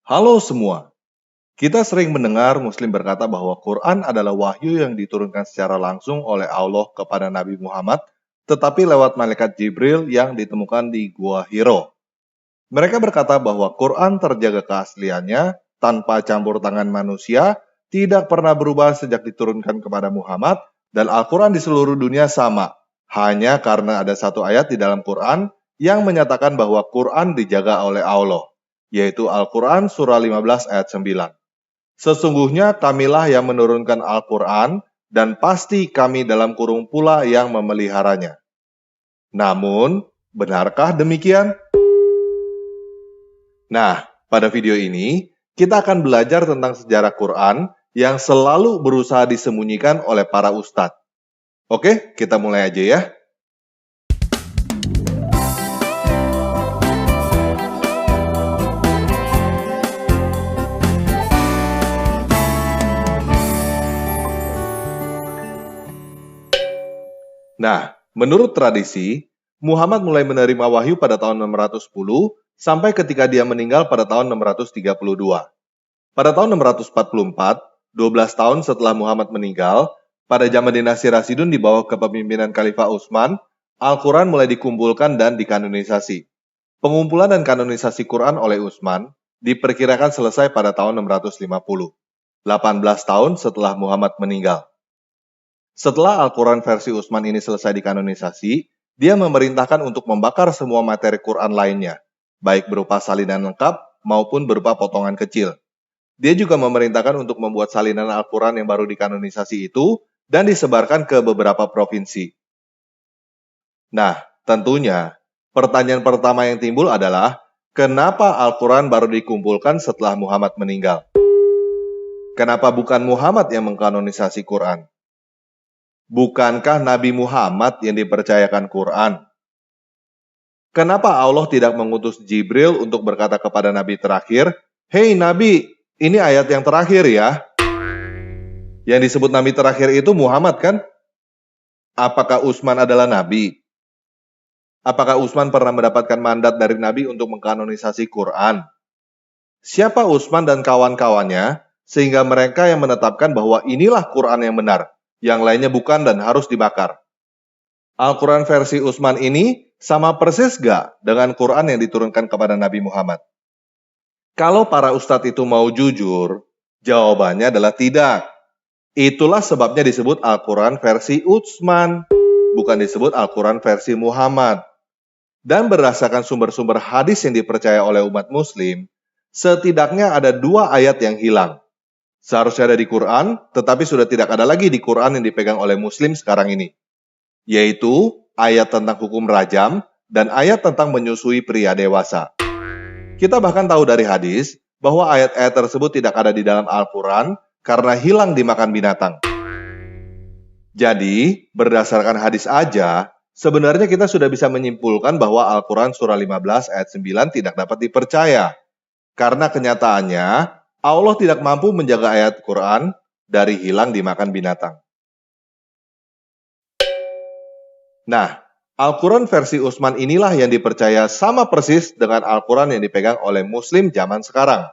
Halo semua, kita sering mendengar Muslim berkata bahwa Quran adalah wahyu yang diturunkan secara langsung oleh Allah kepada Nabi Muhammad, tetapi lewat malaikat Jibril yang ditemukan di Gua Hiro. Mereka berkata bahwa Quran terjaga keasliannya, tanpa campur tangan manusia, tidak pernah berubah sejak diturunkan kepada Muhammad, dan Al-Quran di seluruh dunia sama, hanya karena ada satu ayat di dalam Quran yang menyatakan bahwa Quran dijaga oleh Allah, yaitu Al-Quran surah 15 ayat 9. Sesungguhnya kamilah yang menurunkan Al-Quran, dan pasti kami dalam kurung pula yang memeliharanya. Namun, benarkah demikian? Nah, pada video ini, kita akan belajar tentang sejarah Quran yang selalu berusaha disembunyikan oleh para ustadz. Oke, kita mulai aja ya. Nah, menurut tradisi, Muhammad mulai menerima wahyu pada tahun 610 sampai ketika dia meninggal pada tahun 632. Pada tahun 644, 12 tahun setelah Muhammad meninggal, pada zaman dinasti Rasidun di bawah kepemimpinan Khalifah Utsman, Al-Quran mulai dikumpulkan dan dikanonisasi. Pengumpulan dan kanonisasi Quran oleh Utsman diperkirakan selesai pada tahun 650, 18 tahun setelah Muhammad meninggal. Setelah Al-Quran versi Utsman ini selesai dikanonisasi, dia memerintahkan untuk membakar semua materi Quran lainnya, baik berupa salinan lengkap maupun berupa potongan kecil. Dia juga memerintahkan untuk membuat salinan Al-Quran yang baru dikanonisasi itu dan disebarkan ke beberapa provinsi. Nah, tentunya, pertanyaan pertama yang timbul adalah, kenapa Al-Quran baru dikumpulkan setelah Muhammad meninggal? Kenapa bukan Muhammad yang mengkanonisasi Quran? Bukankah Nabi Muhammad yang dipercayakan Quran? Kenapa Allah tidak mengutus Jibril untuk berkata kepada Nabi terakhir, "Hei Nabi, ini ayat yang terakhir ya." Yang disebut Nabi terakhir itu Muhammad kan? Apakah Utsman adalah Nabi? Apakah Utsman pernah mendapatkan mandat dari Nabi untuk mengkanonisasi Quran? Siapa Utsman dan kawan-kawannya sehingga mereka yang menetapkan bahwa inilah Quran yang benar, yang lainnya bukan dan harus dibakar? Al-Quran versi Utsman ini sama persis gak dengan Quran yang diturunkan kepada Nabi Muhammad? Kalau para ustadz itu mau jujur, jawabannya adalah tidak. Itulah sebabnya disebut Al-Quran versi Utsman, bukan disebut Al-Quran versi Muhammad. Dan berdasarkan sumber-sumber hadis yang dipercaya oleh umat muslim, setidaknya ada 2 ayat yang hilang. Seharusnya ada di Quran, tetapi sudah tidak ada lagi di Quran yang dipegang oleh muslim sekarang ini. Yaitu ayat tentang hukum rajam dan ayat tentang menyusui pria dewasa. Kita bahkan tahu dari hadis bahwa ayat-ayat tersebut tidak ada di dalam Al-Quran karena hilang dimakan binatang. Jadi, berdasarkan hadis aja, sebenarnya kita sudah bisa menyimpulkan bahwa Al-Quran surah 15 ayat 9 tidak dapat dipercaya. Karena kenyataannya, Allah tidak mampu menjaga ayat Quran dari hilang dimakan binatang. Nah, Al-Quran versi Utsman inilah yang dipercaya sama persis dengan Al-Quran yang dipegang oleh Muslim zaman sekarang.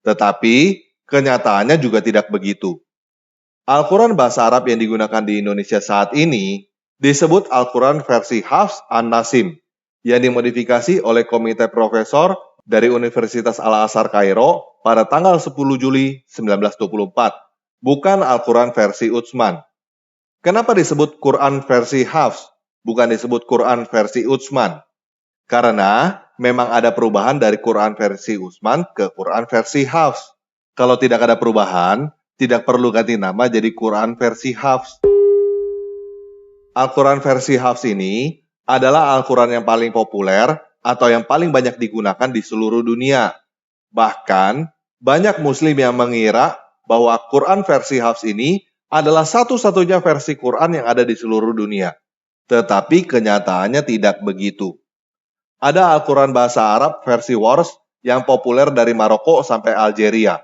Tetapi, kenyataannya juga tidak begitu. Al-Quran bahasa Arab yang digunakan di Indonesia saat ini disebut Al-Quran versi Hafs An-Nasim, yang dimodifikasi oleh komite profesor dari Universitas Al-Azhar Kairo pada tanggal 10 Juli 1924, bukan Al-Quran versi Utsman. Kenapa disebut Quran versi Hafs, bukan disebut Quran versi Utsman? Karena memang ada perubahan dari Quran versi Utsman ke Quran versi Hafs. Kalau tidak ada perubahan, tidak perlu ganti nama jadi Quran versi Hafs. Al-Quran versi Hafs ini adalah Al-Quran yang paling populer atau yang paling banyak digunakan di seluruh dunia. Bahkan, banyak muslim yang mengira bahwa Quran versi Hafs ini adalah satu-satunya versi Quran yang ada di seluruh dunia. Tetapi kenyataannya tidak begitu. Ada Al-Quran bahasa Arab versi Wars yang populer dari Maroko sampai Algeria.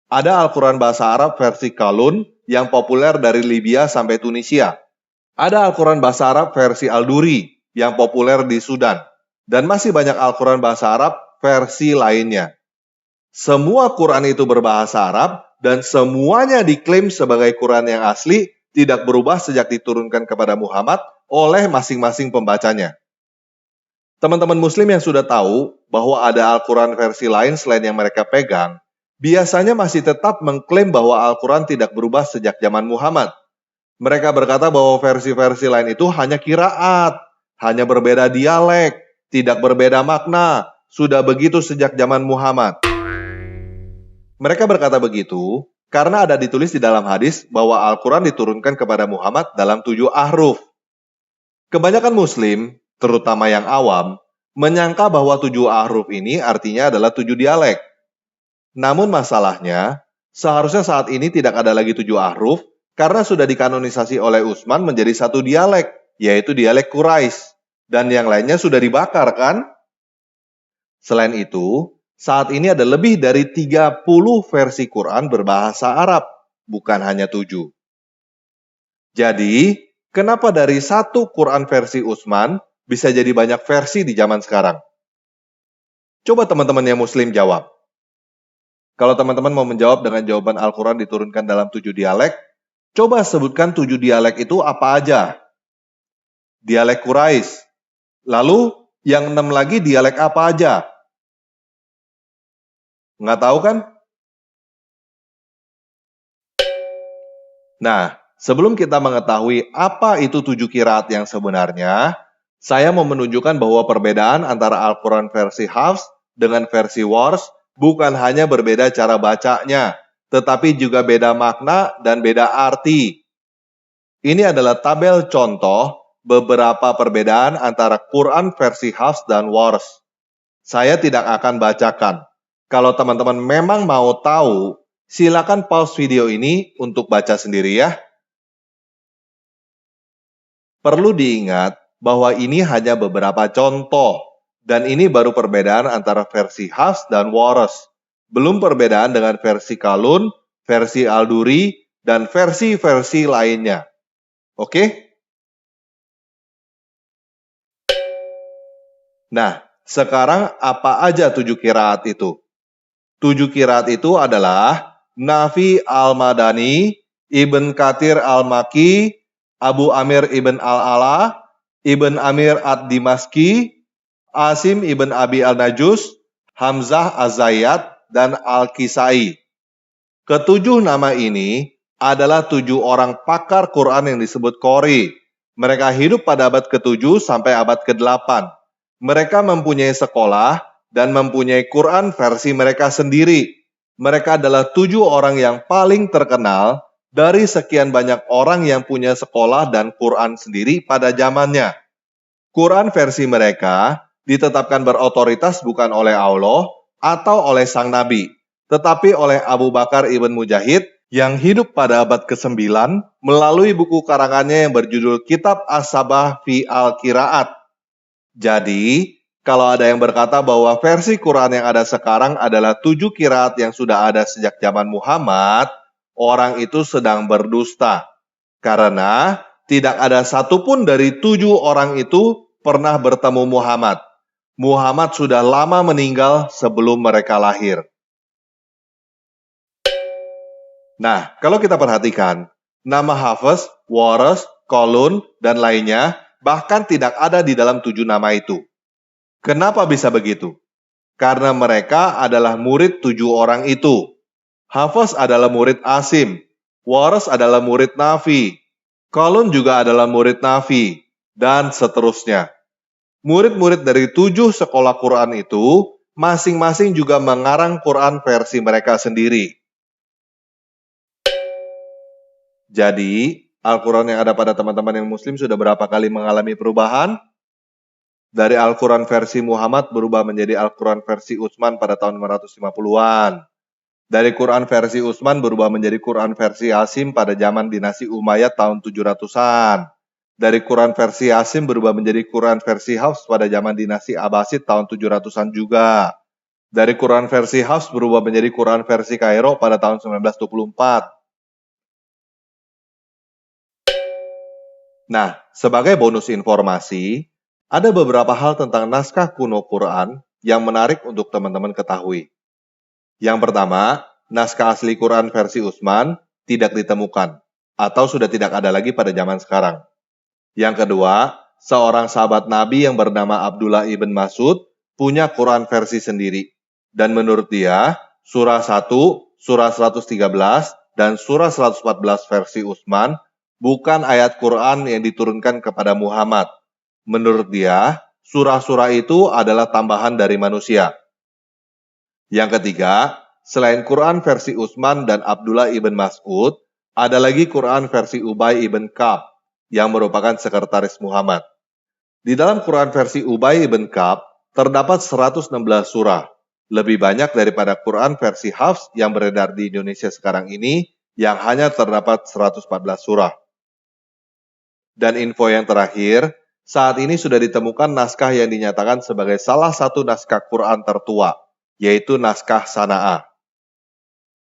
Ada Al-Quran bahasa Arab versi Kalun yang populer dari Libya sampai Tunisia. Ada Al-Quran bahasa Arab versi Al-Duri yang populer di Sudan. Dan masih banyak Al-Quran bahasa Arab versi lainnya. Semua Quran itu berbahasa Arab dan semuanya diklaim sebagai Quran yang asli, tidak berubah sejak diturunkan kepada Muhammad oleh masing-masing pembacanya. Teman-teman Muslim yang sudah tahu bahwa ada Al-Quran versi lain selain yang mereka pegang, biasanya masih tetap mengklaim bahwa Al-Quran tidak berubah sejak zaman Muhammad. Mereka berkata bahwa versi-versi lain itu hanya qiraat, hanya berbeda dialek, tidak berbeda makna, sudah begitu sejak zaman Muhammad. Mereka berkata begitu karena ada ditulis di dalam hadis bahwa Al-Quran diturunkan kepada Muhammad dalam 7 ahruf. Kebanyakan Muslim, terutama yang awam, menyangka bahwa 7 ahruf ini artinya adalah 7 dialek. Namun masalahnya, seharusnya saat ini tidak ada lagi 7 ahruf karena sudah dikanonisasi oleh Utsman menjadi 1 dialek, yaitu dialek Quraisy. Dan yang lainnya sudah dibakar kan? Selain itu, saat ini ada lebih dari 30 versi Quran berbahasa Arab, bukan hanya 7. Jadi, kenapa dari 1 Quran versi Utsman bisa jadi banyak versi di zaman sekarang? Coba teman-teman yang Muslim jawab. Kalau teman-teman mau menjawab dengan jawaban Al-Quran diturunkan dalam 7 dialek, coba sebutkan 7 dialek itu apa aja? Dialek Quraisy. Lalu, yang 6 lagi dialek apa aja? Nggak tahu kan? Nah, sebelum kita mengetahui apa itu 7 qiraat yang sebenarnya, saya mau menunjukkan bahwa perbedaan antara Al-Quran versi Hafs dengan versi Warsh bukan hanya berbeda cara bacanya, tetapi juga beda makna dan beda arti. Ini adalah tabel contoh beberapa perbedaan antara Quran versi Hafs dan Warsh. Saya tidak akan bacakan. Kalau teman-teman memang mau tahu, silakan pause video ini untuk baca sendiri ya. Perlu diingat bahwa ini hanya beberapa contoh, dan ini baru perbedaan antara versi Hafs dan Warsh. Belum perbedaan dengan versi Kalun, versi Al-Duri, dan versi-versi lainnya. Oke? Nah, sekarang apa aja 7 qiraat itu? 7 qiraat itu adalah Nafi al-Madani, Ibn Katsir al-Makki, Abu Amir ibn al-Ala, Ibn Amir ad-Dimaski, Asim ibn Abi al-Najus, Hamzah az-Zayyad, dan Al-Kisai. Ketujuh nama ini adalah 7 orang pakar Quran yang disebut Qori. Mereka hidup pada abad ke-7 sampai abad ke-8. Mereka mempunyai sekolah dan mempunyai Quran versi mereka sendiri. Mereka adalah 7 orang yang paling terkenal dari sekian banyak orang yang punya sekolah dan Quran sendiri pada zamannya. Quran versi mereka ditetapkan berotoritas bukan oleh Allah atau oleh sang Nabi, tetapi oleh Abu Bakar ibn Mujahid yang hidup pada abad ke-9 melalui buku karangannya yang berjudul Kitab As-Sabah fi Al-Qiraat. Jadi, kalau ada yang berkata bahwa versi Quran yang ada sekarang adalah 7 qiraat yang sudah ada sejak zaman Muhammad, orang itu sedang berdusta. Karena tidak ada satupun dari 7 orang itu pernah bertemu Muhammad. Muhammad sudah lama meninggal sebelum mereka lahir. Nah, kalau kita perhatikan, nama Hafs, Warsh, Qalun, dan lainnya bahkan tidak ada di dalam 7 nama itu. Kenapa bisa begitu? Karena mereka adalah murid 7 orang itu. Hafs adalah murid Asim, Warsh adalah murid Nafi, Qalun juga adalah murid Nafi, dan seterusnya. Murid-murid dari 7 sekolah Quran itu masing-masing juga mengarang Quran versi mereka sendiri. Jadi, Al-Quran yang ada pada teman-teman yang Muslim sudah berapa kali mengalami perubahan? Dari Al-Quran versi Muhammad berubah menjadi Al-Quran versi Utsman pada tahun 950-an. Dari Quran versi Utsman berubah menjadi Quran versi Asim pada zaman dinasti Umayyad tahun 700-an. Dari Quran versi Asim berubah menjadi Quran versi Hafs pada zaman dinasti Abbasid tahun 700-an juga. Dari Quran versi Hafs berubah menjadi Quran versi Kairo pada tahun 1924. Nah, sebagai bonus informasi, ada beberapa hal tentang naskah kuno Quran yang menarik untuk teman-teman ketahui. Yang pertama, naskah asli Quran versi Utsman tidak ditemukan atau sudah tidak ada lagi pada zaman sekarang. Yang kedua, seorang sahabat Nabi yang bernama Abdullah ibn Mas'ud punya Quran versi sendiri. Dan menurut dia, surah 1, surah 113, dan surah 114 versi Utsman bukan ayat Quran yang diturunkan kepada Muhammad. Menurut dia, surah-surah itu adalah tambahan dari manusia. Yang ketiga, selain Quran versi Utsman dan Abdullah ibn Mas'ud, ada lagi Quran versi Ubay ibn Ka'ab yang merupakan sekretaris Muhammad. Di dalam Quran versi Ubay ibn Ka'ab terdapat 116 surah, lebih banyak daripada Quran versi Hafs yang beredar di Indonesia sekarang ini yang hanya terdapat 114 surah. Dan info yang terakhir, saat ini sudah ditemukan naskah yang dinyatakan sebagai salah satu naskah Quran tertua, yaitu naskah Sana'ah.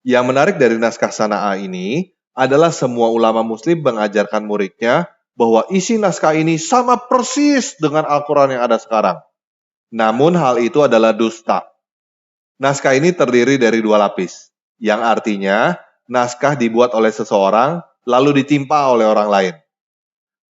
Yang menarik dari naskah Sana'ah ini adalah semua ulama muslim mengajarkan muridnya bahwa isi naskah ini sama persis dengan Al-Quran yang ada sekarang. Namun hal itu adalah dusta. Naskah ini terdiri dari 2 lapis, yang artinya naskah dibuat oleh seseorang lalu ditimpa oleh orang lain.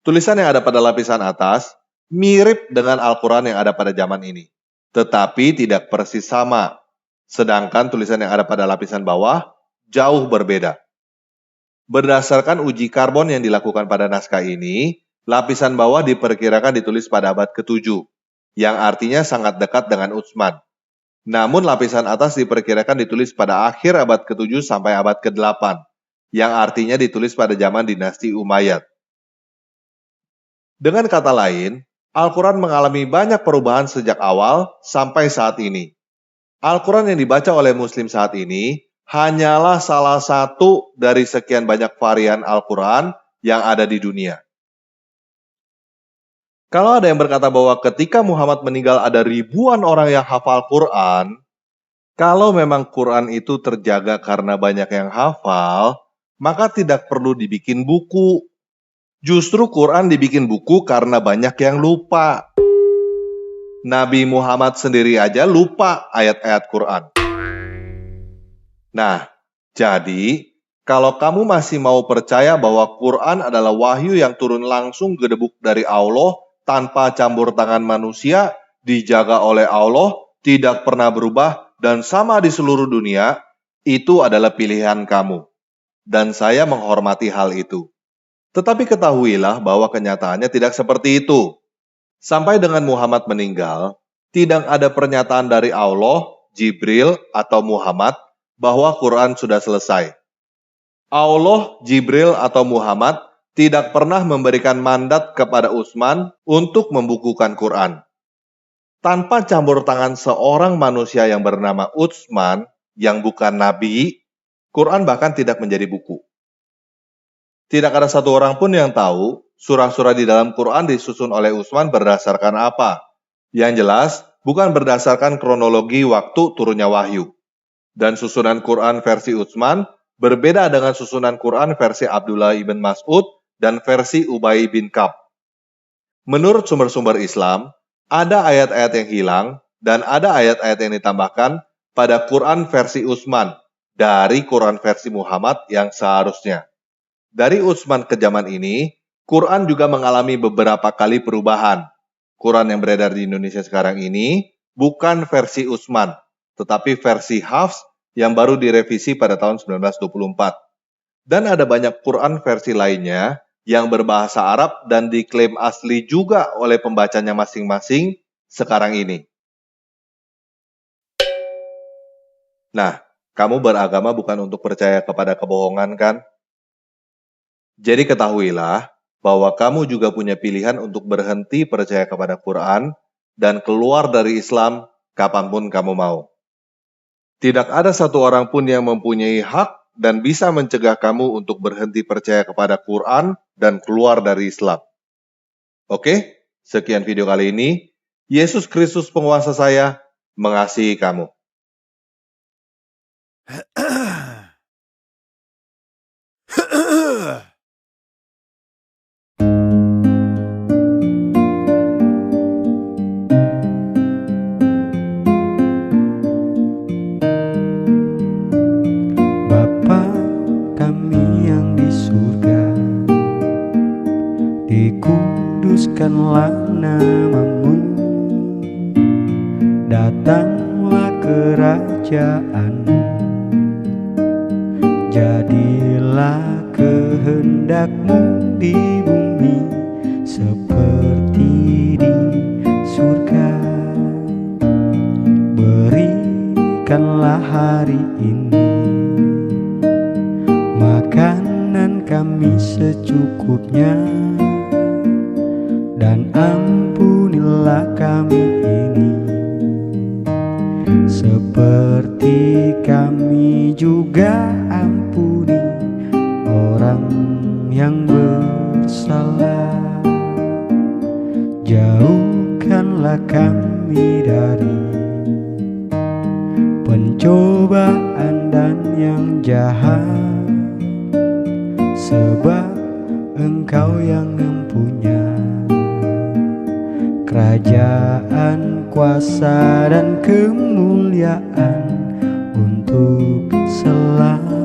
Tulisan yang ada pada lapisan atas mirip dengan Al-Quran yang ada pada zaman ini, tetapi tidak persis sama. Sedangkan tulisan yang ada pada lapisan bawah jauh berbeda. Berdasarkan uji karbon yang dilakukan pada naskah ini, lapisan bawah diperkirakan ditulis pada abad ke-7, yang artinya sangat dekat dengan Utsman. Namun lapisan atas diperkirakan ditulis pada akhir abad ke-7 sampai abad ke-8, yang artinya ditulis pada zaman dinasti Umayyad. Dengan kata lain, Al-Quran mengalami banyak perubahan sejak awal sampai saat ini. Al-Quran yang dibaca oleh Muslim saat ini hanyalah salah satu dari sekian banyak varian Al-Quran yang ada di dunia. Kalau ada yang berkata bahwa ketika Muhammad meninggal ada ribuan orang yang hafal Quran, kalau memang Quran itu terjaga karena banyak yang hafal, maka tidak perlu dibikin buku. Justru Quran dibikin buku karena banyak yang lupa. Nabi Muhammad sendiri aja lupa ayat-ayat Quran. Nah, jadi kalau kamu masih mau percaya bahwa Quran adalah wahyu yang turun langsung gedebuk dari Allah tanpa campur tangan manusia, dijaga oleh Allah, tidak pernah berubah, dan sama di seluruh dunia, itu adalah pilihan kamu. Dan saya menghormati hal itu. Tetapi ketahuilah bahwa kenyataannya tidak seperti itu. Sampai dengan Muhammad meninggal, tidak ada pernyataan dari Allah, Jibril, atau Muhammad bahwa Quran sudah selesai. Allah, Jibril, atau Muhammad tidak pernah memberikan mandat kepada Utsman untuk membukukan Quran. Tanpa campur tangan seorang manusia yang bernama Utsman, yang bukan nabi, Quran bahkan tidak menjadi buku. Tidak ada satu orang pun yang tahu surah-surah di dalam Quran disusun oleh Utsman berdasarkan apa. Yang jelas, bukan berdasarkan kronologi waktu turunnya wahyu. Dan susunan Quran versi Utsman berbeda dengan susunan Quran versi Abdullah ibn Mas'ud dan versi Ubay bin Ka'ab. Menurut sumber-sumber Islam, ada ayat-ayat yang hilang dan ada ayat-ayat yang ditambahkan pada Quran versi Utsman dari Quran versi Muhammad yang seharusnya. Dari Utsman ke zaman ini, Quran juga mengalami beberapa kali perubahan. Quran yang beredar di Indonesia sekarang ini bukan versi Utsman, tetapi versi Hafs yang baru direvisi pada tahun 1924. Dan ada banyak Quran versi lainnya yang berbahasa Arab dan diklaim asli juga oleh pembacanya masing-masing sekarang ini. Nah, kamu beragama bukan untuk percaya kepada kebohongan kan? Jadi ketahuilah bahwa kamu juga punya pilihan untuk berhenti percaya kepada Quran dan keluar dari Islam kapanpun kamu mau. Tidak ada satu orang pun yang mempunyai hak dan bisa mencegah kamu untuk berhenti percaya kepada Quran dan keluar dari Islam. Oke, sekian video kali ini. Yesus Kristus penguasa saya mengasihi kamu. dituliskanlah namamu, datanglah kerajaanmu, jadilah kehendakmu di bumi seperti di surga. Berikanlah hari ini makanan kami secukupnya, dan ampunilah kami ini seperti kami juga ampuni orang yang bersalah. Jauhkanlah kami dari pencobaan dan yang jahat, sebab Engkau yang mempunyai kerajaan, kuasa, dan kemuliaan untuk selamanya.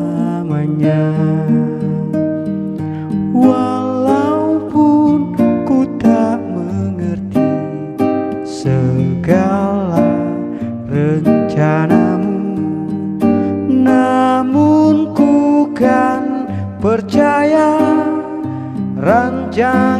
Walaupun ku tak mengerti segala rencanamu, namun ku kan percaya rancangan